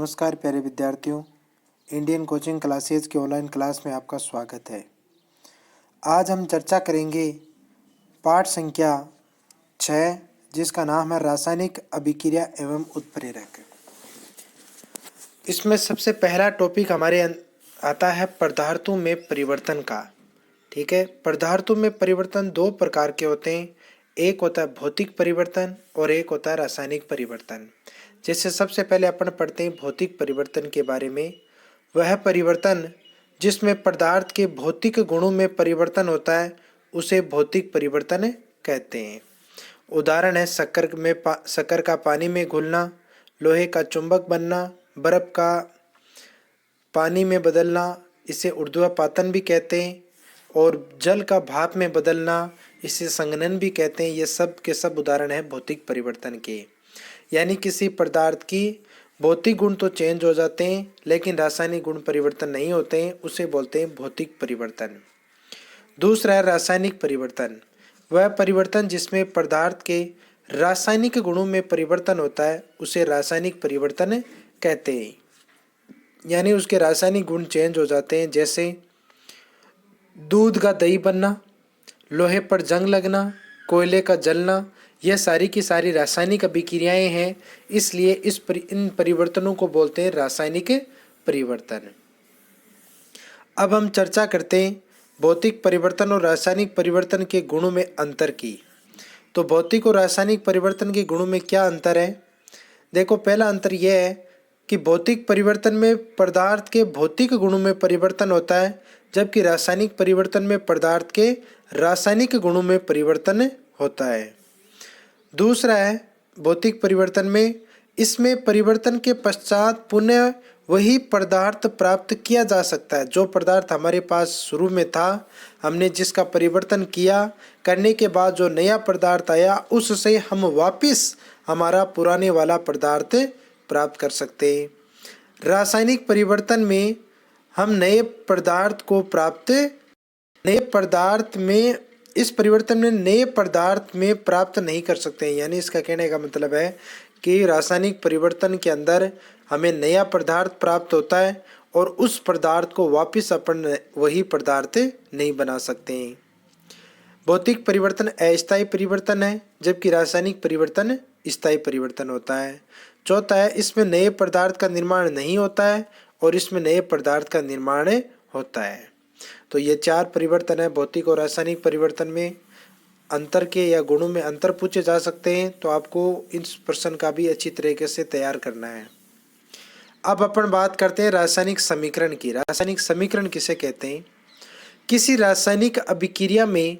नमस्कार प्यारे विद्यार्थियों, इंडियन कोचिंग क्लासेज के ऑनलाइन क्लास में आपका स्वागत है। आज हम चर्चा करेंगे पाठ संख्या 6 जिसका नाम है रासायनिक अभिक्रिया एवं उत्प्रेरक। इसमें सबसे पहला टॉपिक हमारे आता है पदार्थों में परिवर्तन का। ठीक है, पदार्थों में परिवर्तन दो प्रकार के होते हैं, एक होता है भौतिक परिवर्तन और एक होता है रासायनिक परिवर्तन। जैसे सबसे पहले अपन पढ़ते हैं भौतिक परिवर्तन के बारे में। वह परिवर्तन जिसमें पदार्थ के भौतिक गुणों में परिवर्तन होता है उसे भौतिक परिवर्तन कहते हैं। उदाहरण है शक्कर का पानी में घुलना, लोहे का चुंबक बनना, बर्फ का पानी में बदलना, इसे ऊर्ध्वपातन भी कहते हैं, और जल का भाप में बदलना, इसे संघनन भी कहते हैं। ये सब के सब उदाहरण है भौतिक परिवर्तन के। यानी किसी पदार्थ की भौतिक गुण तो चेंज हो जाते हैं लेकिन रासायनिक गुण परिवर्तन नहीं होते हैं, उसे बोलते हैं भौतिक परिवर्तन। दूसरा है रासायनिक परिवर्तन। वह परिवर्तन जिसमें पदार्थ के रासायनिक गुणों में परिवर्तन होता है उसे रासायनिक परिवर्तन कहते हैं। यानी उसके रासायनिक गुण चेंज हो जाते हैं, जैसे दूध का दही बनना, लोहे पर जंग लगना, कोयले का जलना, यह सारी की सारी रासायनिक अभिक्रियाएं हैं। इसलिए इन परिवर्तनों को बोलते हैं रासायनिक परिवर्तन। अब हम चर्चा करते हैं भौतिक परिवर्तन और रासायनिक परिवर्तन के गुणों में अंतर की। तो भौतिक और रासायनिक परिवर्तन के गुणों में क्या अंतर है? देखो, पहला अंतर यह है कि भौतिक परिवर्तन में पदार्थ के भौतिक गुणों में परिवर्तन होता है, जबकि रासायनिक परिवर्तन में पदार्थ के रासायनिक गुणों में परिवर्तन होता है। दूसरा है भौतिक परिवर्तन में, इसमें परिवर्तन के पश्चात पुनः वही पदार्थ प्राप्त किया जा सकता है। जो पदार्थ हमारे पास शुरू में था, हमने जिसका परिवर्तन किया, करने के बाद जो नया पदार्थ आया उससे हम वापस हमारा पुराने वाला पदार्थ प्राप्त कर सकते हैं। रासायनिक परिवर्तन में हम नए पदार्थ में प्राप्त नहीं कर सकते हैं। यानी इसका कहने का मतलब है कि रासायनिक परिवर्तन के अंदर हमें नया पदार्थ प्राप्त होता है और उस पदार्थ को वापस अपन वही पदार्थ नहीं बना सकते हैं। भौतिक परिवर्तन अस्थायी परिवर्तन है, जबकि रासायनिक परिवर्तन स्थायी परिवर्तन होता है। चौथा है, इसमें नए पदार्थ का निर्माण नहीं होता है और इसमें नए पदार्थ का निर्माण होता है। तो ये चार परिवर्तन है भौतिक और रासायनिक परिवर्तन में। अंतर के या गुणों में अंतर पूछे जा सकते हैं, तो आपको इस प्रश्न का भी अच्छी तरीके से तैयार करना है। अब अपन बात करते हैं रासायनिक समीकरण की। रासायनिक समीकरण किसे कहते हैं? किसी रासायनिक अभिक्रिया में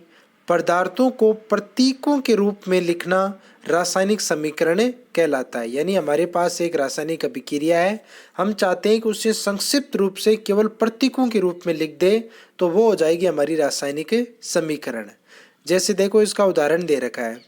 पदार्थों को प्रतीकों के रूप में लिखना रासायनिक समीकरण कहलाता है। यानी हमारे पास एक रासायनिक अभिक्रिया है, हम चाहते हैं कि उसे संक्षिप्त रूप से केवल प्रतीकों के रूप में लिख दे, तो वो हो जाएगी हमारी रासायनिक समीकरण। जैसे देखो, इसका उदाहरण दे रखा है,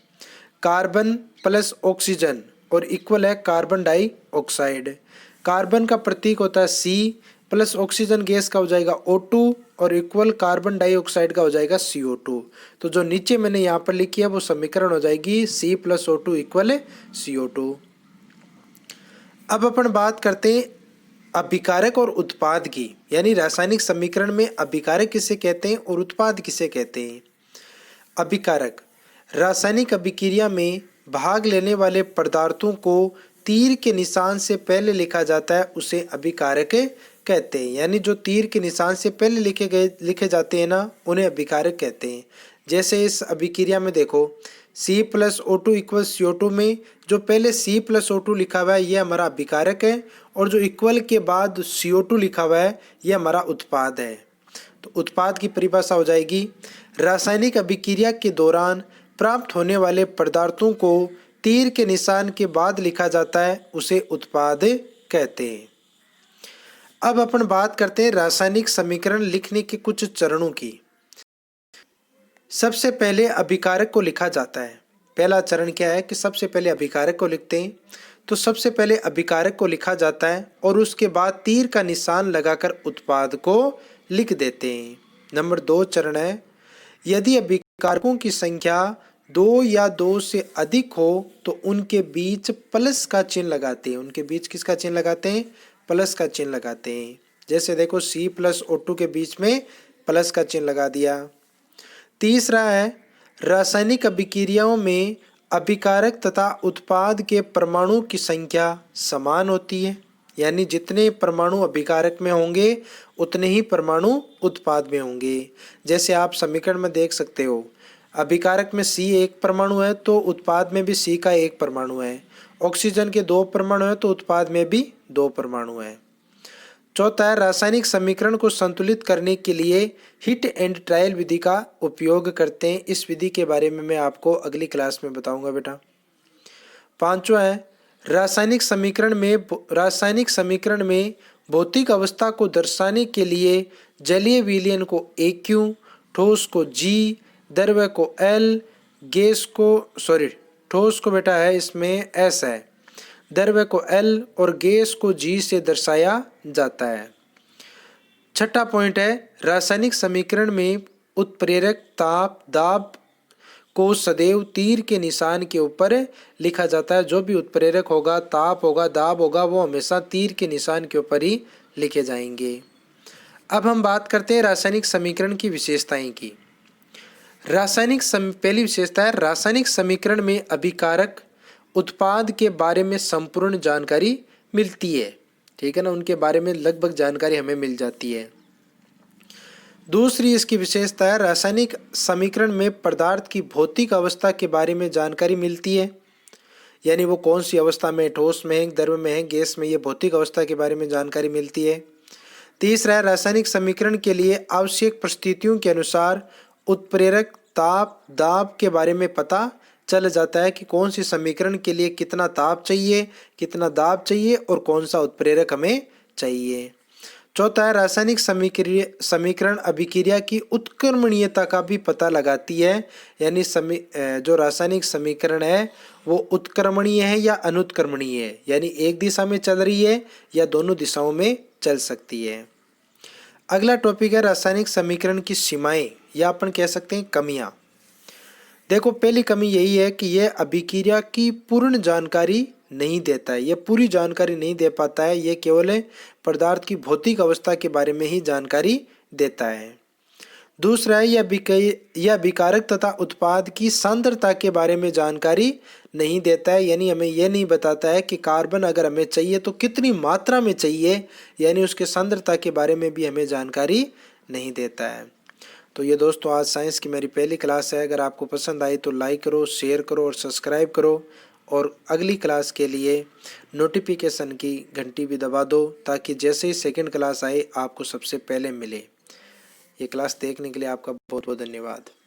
कार्बन प्लस ऑक्सीजन और इक्वल है कार्बन डाइऑक्साइड। कार्बन का प्रतीक होता है C, प्लस ऑक्सीजन गैस का हो जाएगा O2 और इक्वल कार्बन डाइऑक्साइड का हो जाएगा CO2। तो जो नीचे मैंने यहाँ पर लिखी है वो समीकरण हो जाएगी C plus O2 equal CO2। अब अपन बात करते हैं अभिकारक और उत्पाद की। यानी रासायनिक समीकरण में अभिकारक किसे कहते हैं और उत्पाद किसे कहते हैं? अभिकारक, रासायनिक अभिक्रिया में भाग लेने वाले पदार्थों को तीर के निशान से पहले लिखा जाता है, उसे अभिकारक कहते हैं। यानी जो तीर के निशान से पहले लिखे जाते हैं ना, उन्हें अभिकारक कहते हैं। जैसे इस अभिक्रिया में देखो, C plus O2 equal CO2 में जो पहले C प्लस O2 लिखा हुआ है ये हमारा अभिकारक है, और जो इक्वल के बाद CO2 लिखा हुआ है ये हमारा उत्पाद है। तो उत्पाद की परिभाषा हो जाएगी, रासायनिक अभिक्रिया के दौरान प्राप्त होने वाले पदार्थों को तीर के निशान के बाद लिखा जाता है, उसे उत्पाद कहते हैं। अब अपन बात करते हैं रासायनिक समीकरण लिखने के कुछ चरणों की। सबसे पहले अभिकारक को लिखा जाता है। पहला चरण क्या है कि सबसे पहले अभिकारक को लिखते हैं। तो सबसे पहले अभिकारक को लिखा जाता है और उसके बाद तीर का निशान लगाकर उत्पाद को लिख देते हैं। नंबर 2 चरण है, यदि अभिकारकों की संख्या दो या दो से अधिक हो तो उनके बीच प्लस का चिन्ह लगाते हैं। उनके बीच किसका चिन्ह लगाते हैं? प्लस का चिन्ह लगाते हैं। जैसे देखो C प्लस O2 के बीच में प्लस का चिन्ह लगा दिया। तीसरा है रासायनिक अभिक्रियाओं में अभिकारक तथा उत्पाद के परमाणु की संख्या समान होती है, यानी जितने परमाणु अभिकारक में होंगे उतने ही परमाणु उत्पाद में होंगे। जैसे आप समीकरण में देख सकते हो, अभिकारक में C एक परमाणु है तो उत्पाद में भी C का एक परमाणु है। ऑक्सीजन के 2 परमाणु है तो उत्पाद में भी 2 परमाणु है। चौथा है रासायनिक समीकरण को संतुलित करने के लिए हिट एंड ट्रायल विधि का उपयोग करते हैं। इस विधि के बारे में मैं आपको अगली क्लास में बताऊंगा बेटा। पांचवा है रासायनिक समीकरण में भौतिक अवस्था को दर्शाने के लिए जलीय विलयन को AQ, ठोस को G, द्रव्य को L, ठोस को बेटा है इसमें S है, द्रव्य को L और गैस को G से दर्शाया जाता है। छठा पॉइंट है रासायनिक समीकरण में उत्प्रेरक ताप दाब को सदैव तीर के निशान के ऊपर लिखा जाता है। जो भी उत्प्रेरक होगा, ताप होगा, दाब होगा, वो हमेशा तीर के निशान के ऊपर ही लिखे जाएंगे। अब हम बात करते हैं रासायनिक समीकरण की विशेषताएं की। पहली विशेषता है रासायनिक समीकरण में अभिकारक उत्पाद के बारे में संपूर्ण जानकारी मिलती है। ठीक है ना, उनके बारे में लगभग जानकारी हमें मिल जाती है। दूसरी इसकी विशेषता है रासायनिक समीकरण में पदार्थ की भौतिक अवस्था के बारे में जानकारी मिलती है, यानी वो कौन सी अवस्था में, ठोस में है, द्रव में है, गैस में, ये भौतिक अवस्था के बारे में जानकारी मिलती है। तीसरा है रासायनिक समीकरण के लिए आवश्यक परिस्थितियों के अनुसार उत्प्रेरक ताप दाब के बारे में पता चल जाता है कि कौन सी समीकरण के लिए कितना ताप चाहिए, कितना दाब चाहिए और कौन सा उत्प्रेरक हमें चाहिए। चौथा है रासायनिक समीकरण अभिक्रिया की उत्क्रमणीयता का भी पता लगाती है, यानी जो रासायनिक समीकरण है वो उत्क्रमणीय है या अनुत्क्रमणीय है, यानी एक दिशा में चल रही है या दोनों दिशाओं में चल सकती है। अगला टॉपिक है रासायनिक समीकरण की सीमाएं या अपन कह सकते हैं कमियां। देखो पहली कमी यही है कि यह अभिक्रिया की पूर्ण जानकारी नहीं देता है, यह पूरी जानकारी नहीं दे पाता है, यह केवल पदार्थ की भौतिक अवस्था के बारे में ही जानकारी देता है। दूसरा है यह अभिकारक तथा उत्पाद की सांद्रता के बारे में जानकारी नहीं देता है, यानी हमें यह नहीं बताता है कि कार्बन अगर हमें चाहिए तो कितनी मात्रा में चाहिए, यानी उसके सांद्रता के बारे में भी हमें जानकारी नहीं देता है। तो ये दोस्तों आज साइंस की मेरी पहली क्लास है। अगर आपको पसंद आई तो लाइक करो, शेयर करो और सब्सक्राइब करो, और अगली क्लास के लिए नोटिफिकेशन की घंटी भी दबा दो ताकि जैसे ही सेकंड क्लास आए आपको सबसे पहले मिले। ये क्लास देखने के लिए आपका बहुत बहुत धन्यवाद।